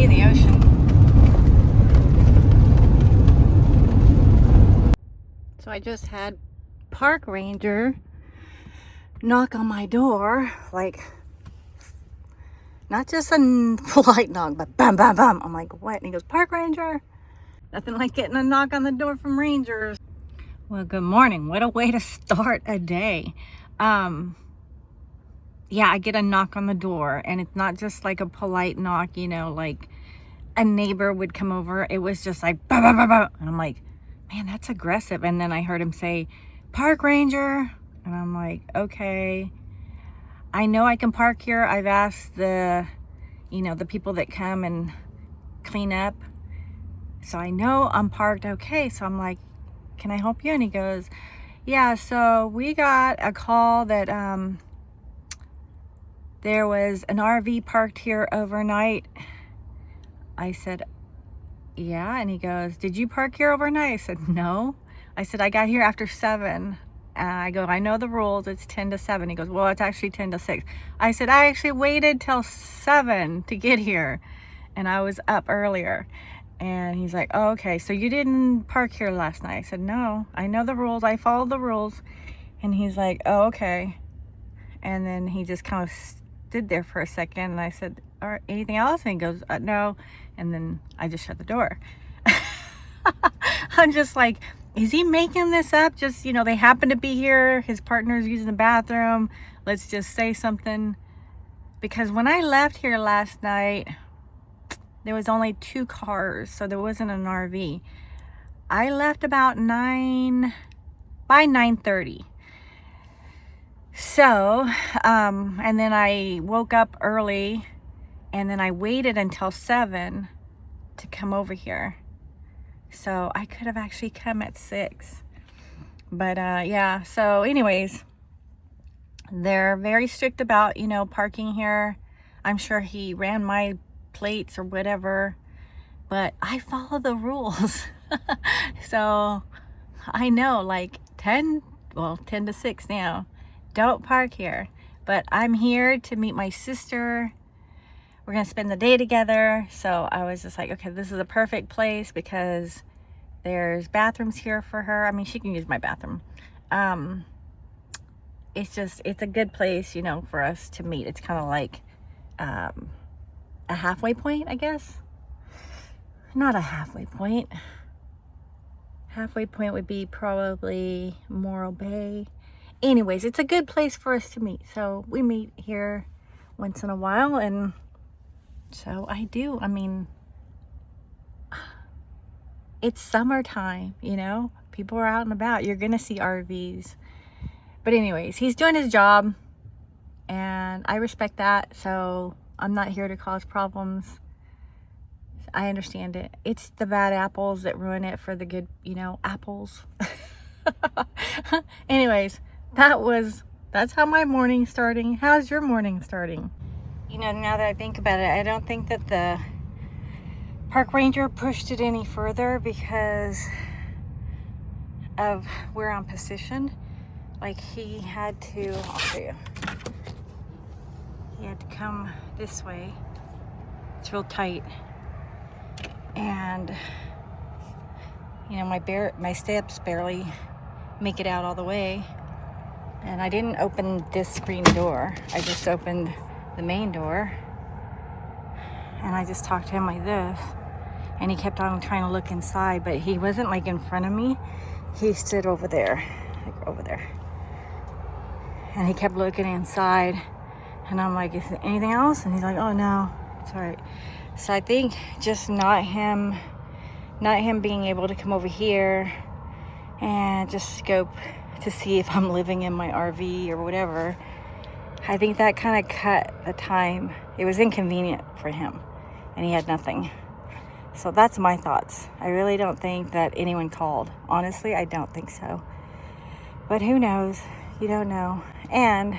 see the ocean. So I just had park ranger knock on my door, like not just a polite knock, but bam, bam, bam. I'm like, what? And he goes, park ranger. Nothing like getting a knock on the door from rangers. Well, good morning. What a way to start a day. Yeah, I get a knock on the door, and it's not just like a polite knock, you know, like a neighbor would come over. It was just like, bah, bah, bah, bah. And I'm like, man, that's aggressive. And then I heard him say, park ranger. And I'm like, okay, I know I can park here. I've asked the, you know, the people that come and clean up. So I know I'm parked okay. So I'm like, can I help you? And he goes, yeah, so we got a call that there was an RV parked here overnight. I said, yeah. And he goes, did you park here overnight? I said, no. I said, I got here after 7. I go, I know the rules. It's 10 to 7. He goes, well, it's actually 10 to 6. I said, I actually waited till 7 to get here, and I was up earlier. And he's like, oh, okay, so you didn't park here last night? I said, no, I know the rules. I followed the rules. And he's like, oh, okay. And then he just kind of stood there for a second, and I said, all right, anything else? And he goes, no. And then I just shut the door. I'm just like, is he making this up? Just, you know, they happen to be here. His partner's using the bathroom. Let's just say something. Because when I left here last night, there was only 2 cars, so there wasn't an RV. I left about by 9:30. So, and then I woke up early, and then I waited until 7 to come over here. So I could have actually come at 6. But yeah, so anyways, they're very strict about, you know, parking here. I'm sure he ran my plates or whatever, but I follow the rules. So I know, like 10 to 6 now, don't park here. But I'm here to meet my sister. We're gonna spend the day together. So I was just like, okay, this is a perfect place because there's bathrooms here for her. I mean, she can use my bathroom. It's a good place, you know, for us to meet. It's kind of like a halfway point, I guess. Not a halfway point. Halfway point would be probably Morro Bay. Anyways, it's a good place for us to meet. So we meet here once in a while, and so I do. I mean, it's summertime, you know? People are out and about. You're gonna see RVs. But anyways, he's doing his job, and I respect that. So I'm not here to cause problems. I understand it. It's the bad apples that ruin it for the good, you know, apples. Anyways, that's how my morning's starting. How's your morning starting? You know, now that I think about it, I don't think that the park ranger pushed it any further because of where I'm positioned. Like, he had to, I'll show you. He had to come this way. It's real tight. And, you know, my steps barely make it out all the way. And I didn't open this screen door. I just opened the main door. And I just talked to him like this. And he kept on trying to look inside, but he wasn't like in front of me. He stood over there, like over there. And he kept looking inside. And I'm like, is there anything else? And he's like, oh no, it's all right. So I think just not him being able to come over here and just scope to see if I'm living in my RV or whatever. I think that kind of cut the time. It was inconvenient for him, and he had nothing. So that's my thoughts. I really don't think that anyone called. Honestly, I don't think so. But who knows? You don't know. And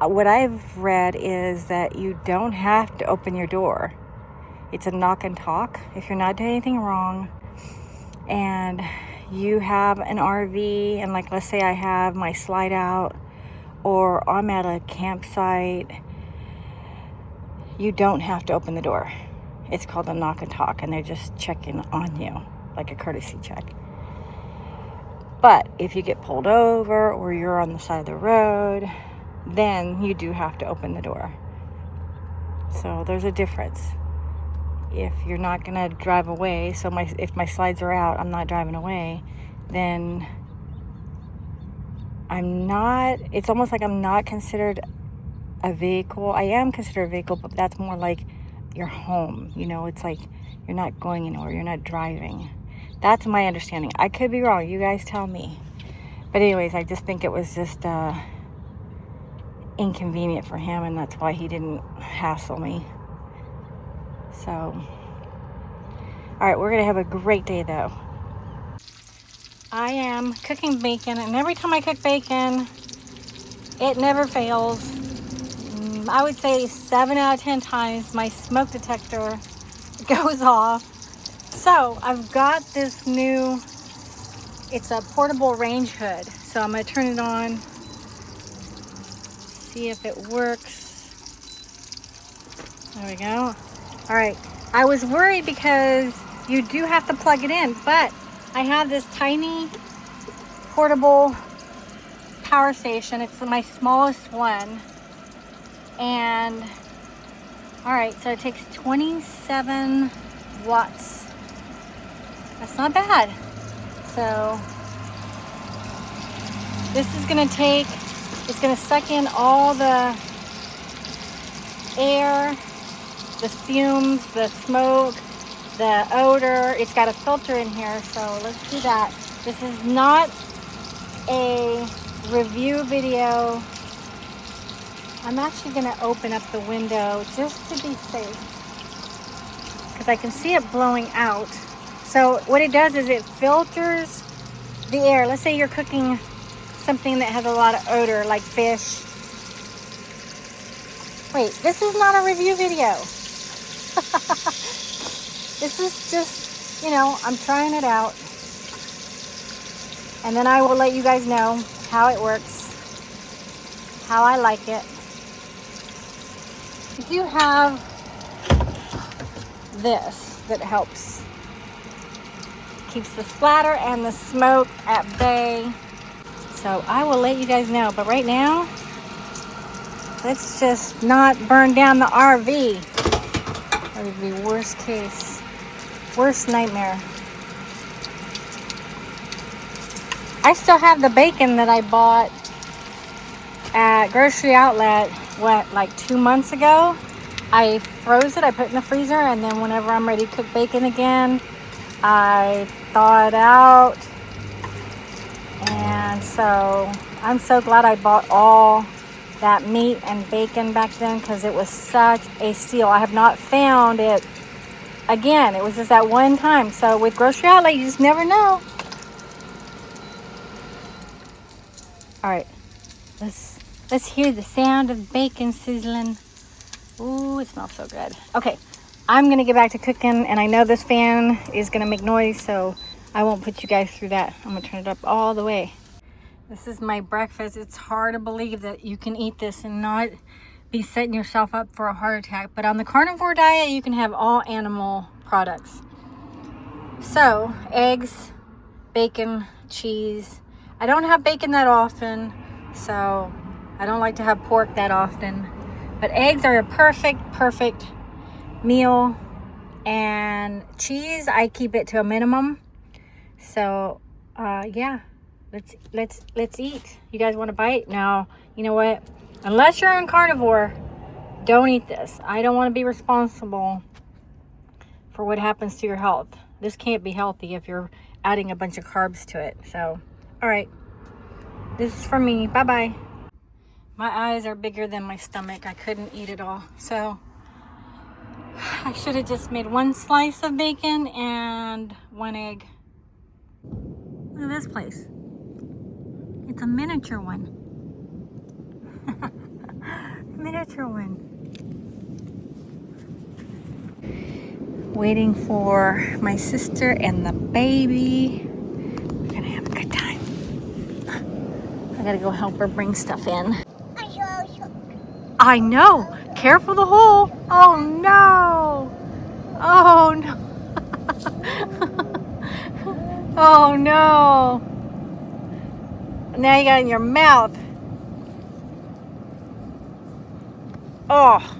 what I've read is that you don't have to open your door. It's a knock and talk. If you're not doing anything wrong and you have an RV, and like, let's say I have my slide out, or I'm at a campsite, you don't have to open the door. It's called a knock and talk, and they're just checking on you, like a courtesy check. But if you get pulled over or you're on the side of the road, then you do have to open the door. So there's a difference. If you're not gonna drive away, so if my slides are out, I'm not driving away, then it's almost like I'm not considered a vehicle. I am considered a vehicle, but that's more like your home. You know, it's like you're not going anywhere, you're not driving. That's my understanding. I could be wrong, you guys tell me. But anyways, I just think it was just inconvenient for him, and that's why he didn't hassle me. So, all right, we're gonna have a great day though. I am cooking bacon, and every time I cook bacon, it never fails. I would say 7 out of 10 times my smoke detector goes off. So I've got this new, it's a portable range hood. So I'm gonna turn it on, see if it works. There we go. All right, I was worried because you do have to plug it in, but I have this tiny portable power station. It's my smallest one. And all right, so it takes 27 watts. That's not bad. So this is gonna it's gonna suck in all the air, the fumes, the smoke, the odor. It's got a filter in here, so let's do that. This is not a review video. I'm actually gonna open up the window just to be safe, because I can see it blowing out. So what it does is it filters the air. Let's say you're cooking something that has a lot of odor, like fish. Wait, this is not a review video. This is just, you know, I'm trying it out. And then I will let you guys know how it works, how I like it. You do have this that helps. Keeps the splatter and the smoke at bay. So I will let you guys know. But right now, let's just not burn down the RV. That would be worst case. Worst nightmare. I still have the bacon that I bought at Grocery Outlet, like 2 months ago. I froze it, I put it in the freezer, and then whenever I'm ready to cook bacon again, I thaw it out. And so I'm so glad I bought all that meat and bacon back then, because it was such a steal. I have not found it again. It was just that one time. So with Grocery Outlet, you just never know. All right, let's hear the sound of bacon sizzling. Ooh, it smells so good. Okay, I'm gonna get back to cooking, and I know this fan is gonna make noise, so I won't put you guys through that. I'm gonna turn it up all the way. This is my breakfast. It's hard to believe that you can eat this and not be setting yourself up for a heart attack. But on the carnivore diet, you can have all animal products. So, eggs, bacon, cheese. I don't have bacon that often, so I don't like to have pork that often. But eggs are a perfect meal. And cheese, I keep it to a minimum. So, yeah. Let's eat. You guys want to bite? Now, you know what? Unless you're on carnivore, don't eat this. I don't want to be responsible for what happens to your health. This can't be healthy if you're adding a bunch of carbs to it. So, all right. This is for me. Bye-bye. My eyes are bigger than my stomach. I couldn't eat it all. So, I should have just made one slice of bacon and one egg. Look at this place. It's a miniature one. Miniature one. Waiting for my sister and the baby. We're gonna have a good time. I gotta go help her bring stuff in. I know. careful the hole. Oh no. Oh no. Oh no. Now you got it in your mouth. Oh.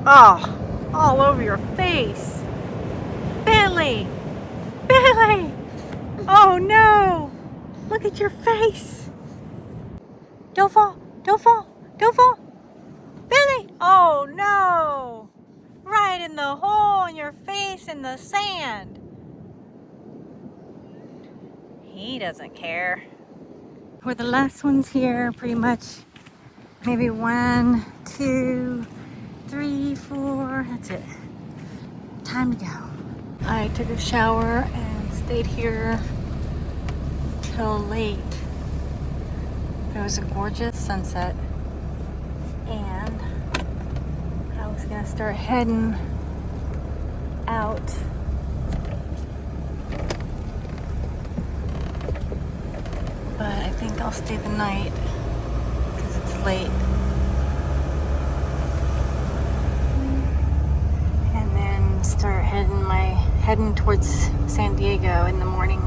Oh, all over your face. Bentley! Bentley! Oh no! Look at your face. Don't fall, don't fall, don't fall. Bentley! Oh no! Right in the hole in your face in the sand. He doesn't care. We're the last ones here, pretty much. Maybe 1, 2, 3, 4. That's it. Time to go. I took a shower and stayed here till late. It was a gorgeous sunset, and I was gonna start heading out. But I think I'll stay the night because it's late. And then start heading towards San Diego in the morning.